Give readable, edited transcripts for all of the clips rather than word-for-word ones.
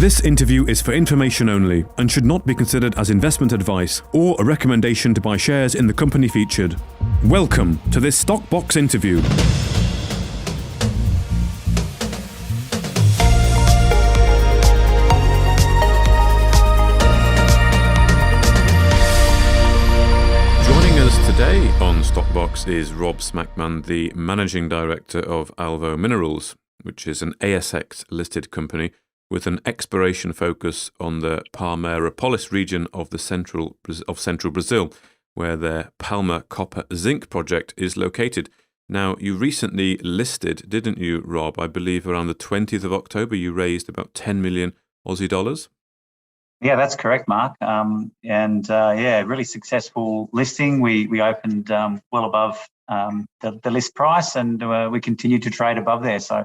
This interview is for information only and should not be considered as investment advice or a recommendation to buy shares in the company featured. Welcome to this Stock Box interview. Joining us today on Stockbox is Rob Smackman, the Managing Director of Alvo Minerals, which is an ASX listed company with an exploration focus on the Palmeiras region of central Brazil, where their Palma Copper Zinc project is located. Now, you recently listed, didn't you, Rob? I believe around the 20th of October, you raised about 10 million Aussie dollars. Yeah, that's correct, Mark. Really successful listing. We opened well above the list price, and we continue to trade above there. So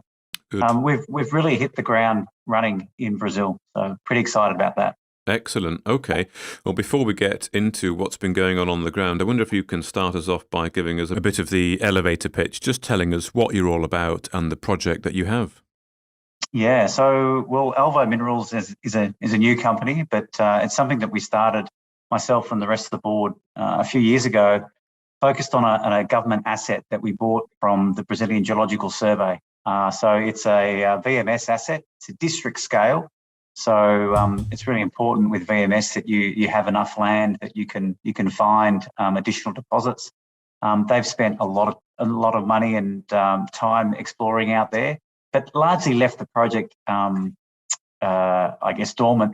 we've really hit the ground running in Brazil. So pretty excited about that. Excellent. Okay. Well, before we get into what's been going on the ground, I wonder if you can start us off by giving us a bit of the elevator pitch, just telling us what you're all about and the project that you have. Yeah, so Alvo Minerals is a new company, but it's something that we started, myself and the rest of the board, a few years ago, focused on a government asset that we bought from the Brazilian Geological Survey. So it's a VMS asset. It's a district scale. So it's really important with VMS that you have enough land that you can find additional deposits. They've spent a lot of money and time exploring out there, but largely left the project, dormant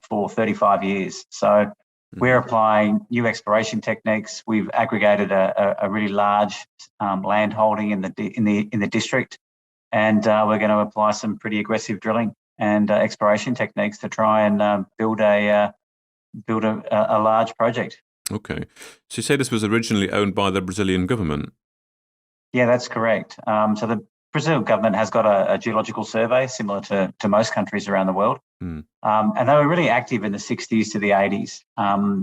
for 35 years. So we're applying new exploration techniques. We've aggregated a really large land holding in the district, and we're going to apply some pretty aggressive drilling and exploration techniques to try and build a large project. Okay. So you say this was originally owned by the Brazilian government? Yeah, that's correct. So the Brazil government has got a geological survey similar to most countries around the world. And they were really active in the 60s to the 80s.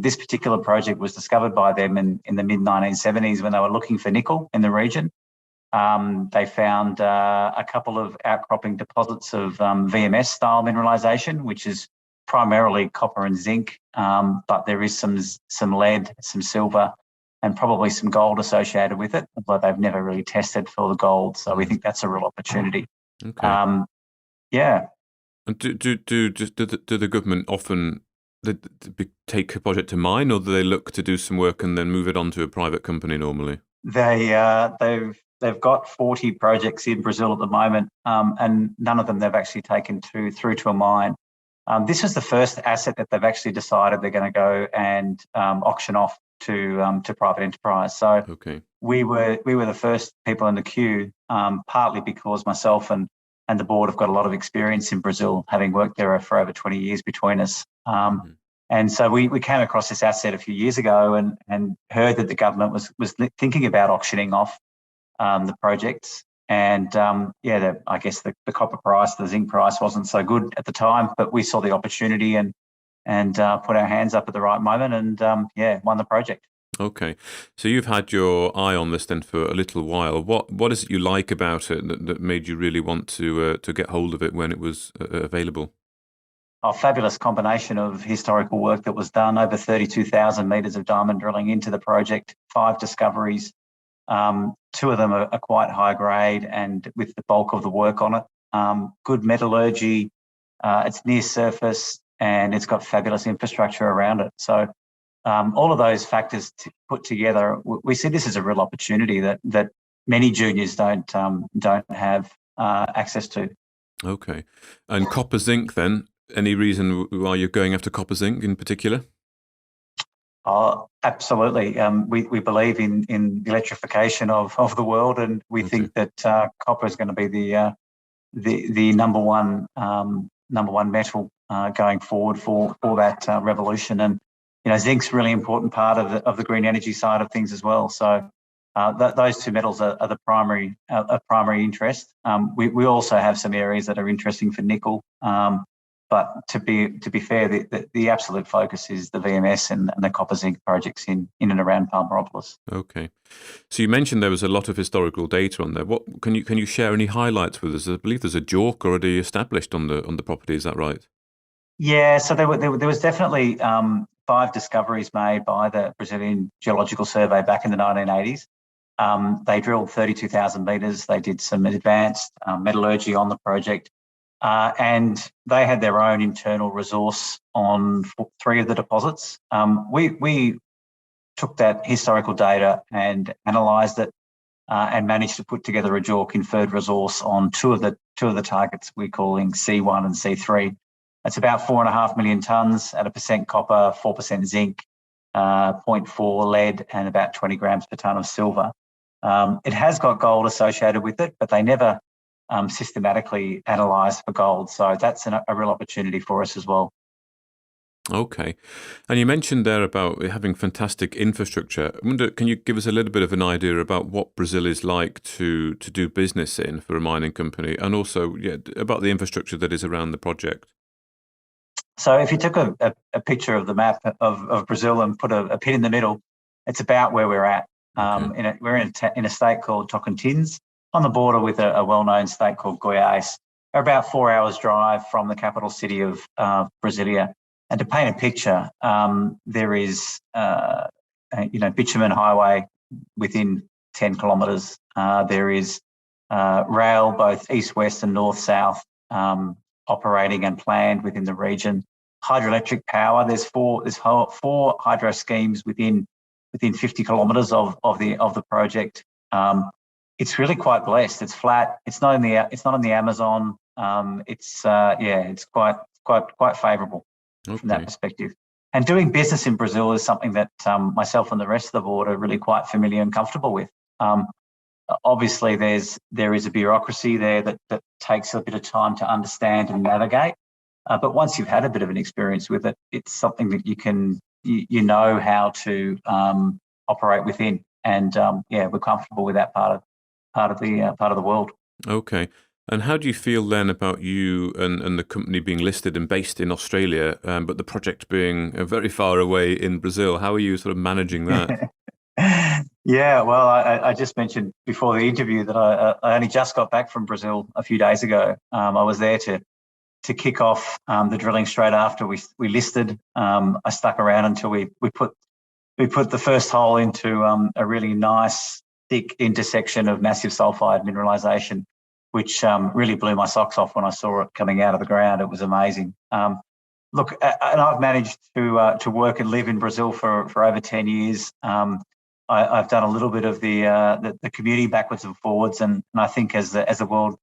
This particular project was discovered by them in the mid-1970s when they were looking for nickel in the region. They found a couple of outcropping deposits of VMS-style mineralisation, which is primarily copper and zinc, but there is some lead, some silver, and probably some gold associated with it, but they've never really tested for the gold. So we think that's a real opportunity. Okay. Yeah. And do the government often take a project to mine, or do they look to do some work and then move it on to a private company normally? They've got 40 projects in Brazil at the moment, and none of them they've actually taken through to a mine. This is the first asset that they've actually decided they're going to go and auction off to private enterprise. So we were the first people in the queue, partly because myself and the board have got a lot of experience in Brazil, having worked there for over 20 years between us. And so we came across this asset a few years ago and heard that the government was thinking about auctioning off the projects. And I guess the copper price, the zinc price wasn't so good at the time, but we saw the opportunity and put our hands up at the right moment and won the project. Okay, so you've had your eye on this then for a little while. What is it you like about it that made you really want to get hold of it when it was available? A fabulous combination of historical work that was done, over 32,000 metres of diamond drilling into the project, 5 discoveries. 2 of them are quite high grade and with the bulk of the work on it. Good metallurgy, it's near surface, and it's got fabulous infrastructure around it. So all of those factors put together, we see this as a real opportunity that many juniors don't have access to. Okay. And copper zinc then, any reason why you're going after copper zinc in particular? Oh, absolutely. We believe in the electrification of the world, and we think that copper is going to be the number one metal going forward for that revolution. And zinc's a really important part of the green energy side of things as well. So those 2 metals are the primary interest. We also have some areas that are interesting for nickel. But to be fair, the absolute focus is the VMS and the copper zinc projects in and around Palmeiras. Okay, so you mentioned there was a lot of historical data on there. What can you share any highlights with us? I believe there's a JORC already established on the property. Is that right? Yeah, so there was definitely 5 discoveries made by the Brazilian Geological Survey back in the 1980s. They drilled 32,000 metres. They did some advanced metallurgy on the project, and they had their own internal resource on 3 of the deposits. We took that historical data and analysed it, and managed to put together a JORC inferred resource on two of the targets we're calling C1 and C3. It's about 4.5 million tonnes at 1% copper, 4% zinc, 0.4 lead, and about 20 grams per tonne of silver. It has got gold associated with it, but they never systematically analysed for gold. So that's a real opportunity for us as well. Okay. And you mentioned there about having fantastic infrastructure. I wonder, can you give us a little bit of an idea about what Brazil is like to do business in for a mining company, and also about the infrastructure that is around the project? So if you took a picture of the map of Brazil and put a pin in the middle, it's about where we're at. Okay. We're in a state called Tocantins, on the border with a well-known state called Goiás. We're about 4 hours drive from the capital city of Brasilia. And to paint a picture, there is bitumen highway within 10 kilometres. There is rail, both east, west, and north, south, operating and planned within the region. Hydroelectric power. There's four hydro schemes within 50 kilometres of the project. It's really quite blessed. It's flat. It's not in the Amazon. It's quite favourable from that perspective. And doing business in Brazil is something that myself and the rest of the board are really quite familiar and comfortable with. Obviously, there is a bureaucracy there that takes a bit of time to understand and navigate. But once you've had a bit of an experience with it, it's something that you know how to operate within. And we're comfortable with that part of the world. Okay. And how do you feel then about you and the company being listed and based in Australia, but the project being very far away in Brazil? How are you sort of managing that? Yeah, well, I just mentioned before the interview that I only just got back from Brazil a few days ago. I was there to kick off the drilling straight after we listed. I stuck around until we put the first hole into a really nice thick intersection of massive sulfide mineralisation, which really blew my socks off when I saw it coming out of the ground. It was amazing. Look, and I've managed to work and live in Brazil for over 10 years. I've done a little bit of the commuting backwards and forwards, and I think as the world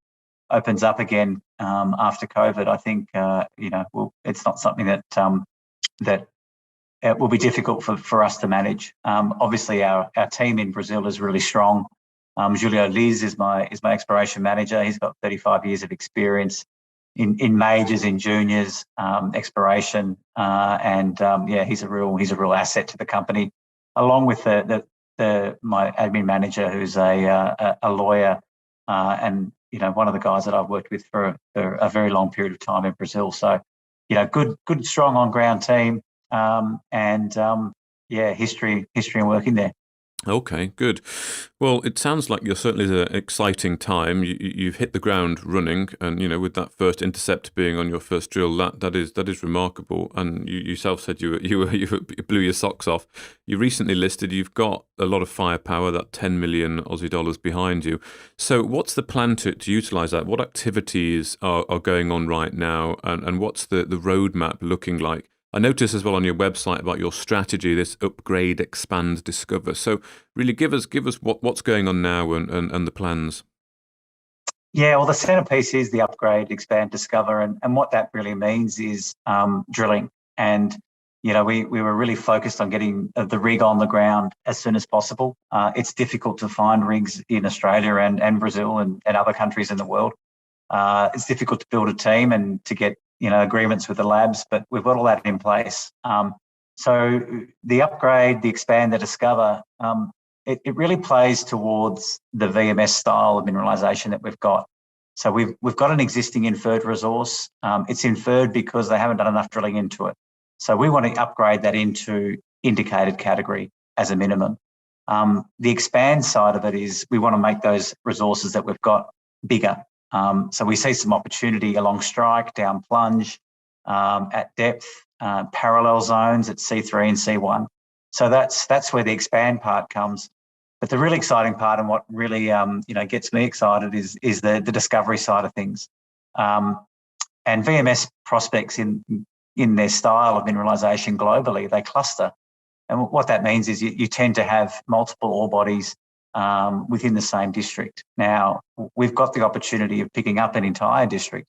opens up again after COVID, I think it's not something that it will be difficult for us to manage. Obviously, our team in Brazil is really strong. Julio Liz is my exploration manager. He's got 35 years of experience in majors, in juniors, exploration, and he's a real asset to the company. Along with my admin manager, who's a lawyer, and one of the guys that I've worked with for a very long period of time in Brazil. So, good, strong on ground team, history and working there. Okay, good. Well, it sounds like you're certainly an exciting time. You've hit the ground running, and with that first intercept being on your first drill, that is remarkable. And you yourself said you blew your socks off. You recently listed. You've got a lot of firepower, that 10 million Aussie dollars behind you. So, what's the plan to utilise that? What activities are going on right now, and what's the roadmap looking like? I noticed as well on your website about your strategy, this upgrade, expand, discover. So really give us what's going on now and the plans. Yeah, well, the centerpiece is the upgrade, expand, discover. And what that really means is drilling. And, we were really focused on getting the rig on the ground as soon as possible. It's difficult to find rigs in Australia and Brazil and other countries in the world. It's difficult to build a team and to get agreements with the labs, but we've got all that in place. So the upgrade, the expand, the discover, it really plays towards the VMS style of mineralisation that we've got. So we've got an existing inferred resource. It's inferred because they haven't done enough drilling into it. So we want to upgrade that into indicated category as a minimum. The expand side of it is we want to make those resources that we've got bigger. So we see some opportunity along strike, down plunge, at depth, parallel zones at C3 and C1. So that's where the expand part comes. But the really exciting part, and what really gets me excited, is the discovery side of things. And VMS prospects in their style of mineralisation globally, they cluster. And what that means is you tend to have multiple ore bodies within the same district. Now, we've got the opportunity of picking up an entire district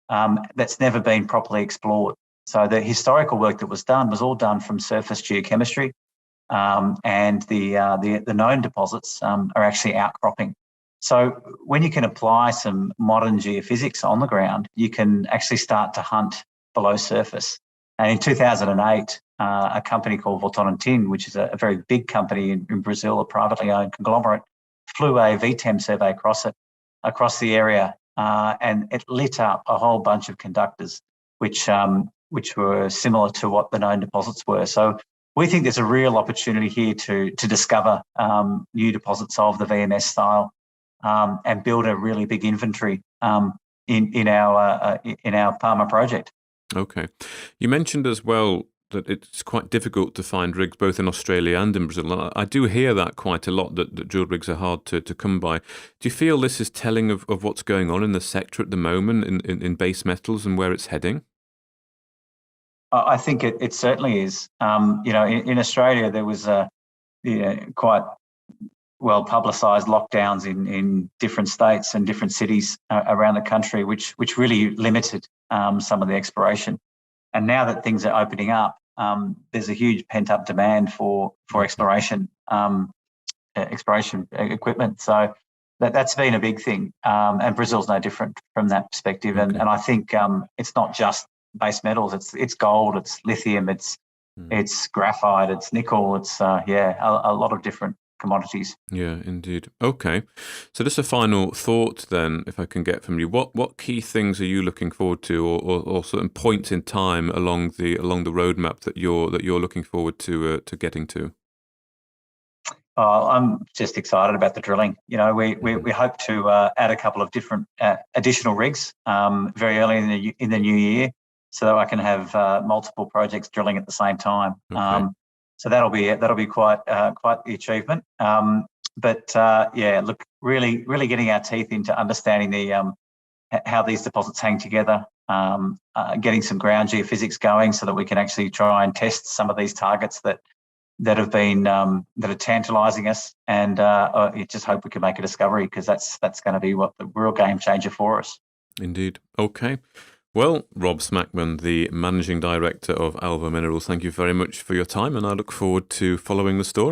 that's never been properly explored. So the historical work that was done was all done from surface geochemistry, and the known deposits are actually outcropping. So when you can apply some modern geophysics on the ground, you can actually start to hunt below surface. And in 2008, a company called Votorantim, which is a very big company in Brazil, a privately owned conglomerate, flew a VTEM survey across the area, and it lit up a whole bunch of conductors, which were similar to what the known deposits were. So we think there's a real opportunity here to discover new deposits of the VMS style, and build a really big inventory in our Palmer project. Okay. You mentioned as well that it's quite difficult to find rigs both in Australia and in Brazil. And I do hear that quite a lot, that drill rigs are hard to come by. Do you feel this is telling of what's going on in the sector at the moment in base metals and where it's heading? I think it certainly is. In Australia, there was quite well publicised lockdowns in different states and different cities around the country, which really limited some of the exploration. And now that things are opening up, there's a huge pent up demand for exploration equipment. So that's been a big thing. And Brazil's no different from that perspective. Okay. And I think it's not just base metals. It's gold, it's lithium, it's graphite, it's nickel, it's a lot of different commodities. Yeah, indeed. Okay. So just a final thought then, if I can get from you. What key things are you looking forward to, or certain points in time along the roadmap that you're looking forward to getting to? I'm just excited about the drilling. We hope to add a couple of different additional rigs very early in the new year, so that I can have multiple projects drilling at the same time. Okay. So that'll be quite the achievement. Look, really getting our teeth into understanding the how these deposits hang together, getting some ground geophysics going so that we can actually try and test some of these targets that have been that are tantalising us, and I just hope we can make a discovery, because that's going to be what the real game changer for us. Indeed. Okay. Well, Rob Smackman, the Managing Director of Alvo Minerals, thank you very much for your time, and I look forward to following the story.